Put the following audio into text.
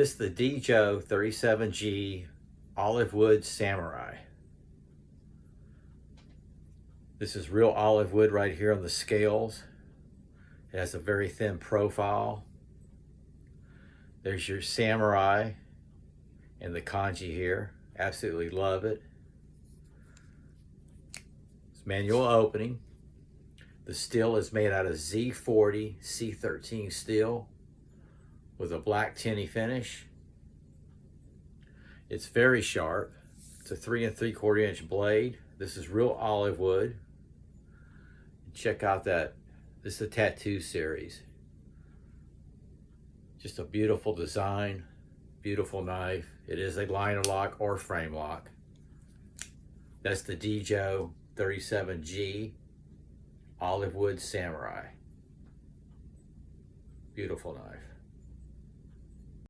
This is the Deejo 37G Olive Wood Samurai. This is real olive wood right here on the scales. It has a very thin profile. There's your Samurai and the kanji here. Absolutely love it. It's manual opening. The steel is made out of Z40C13 steel with a black TINI finish. It's very sharp. It's a 3 3/4 inch blade. This is real olive wood. Check out that. This is a tattoo series. Just a beautiful design, beautiful knife. It is a liner lock or frame lock. That's the Deejo 37G Olive Wood Samurai. Beautiful knife.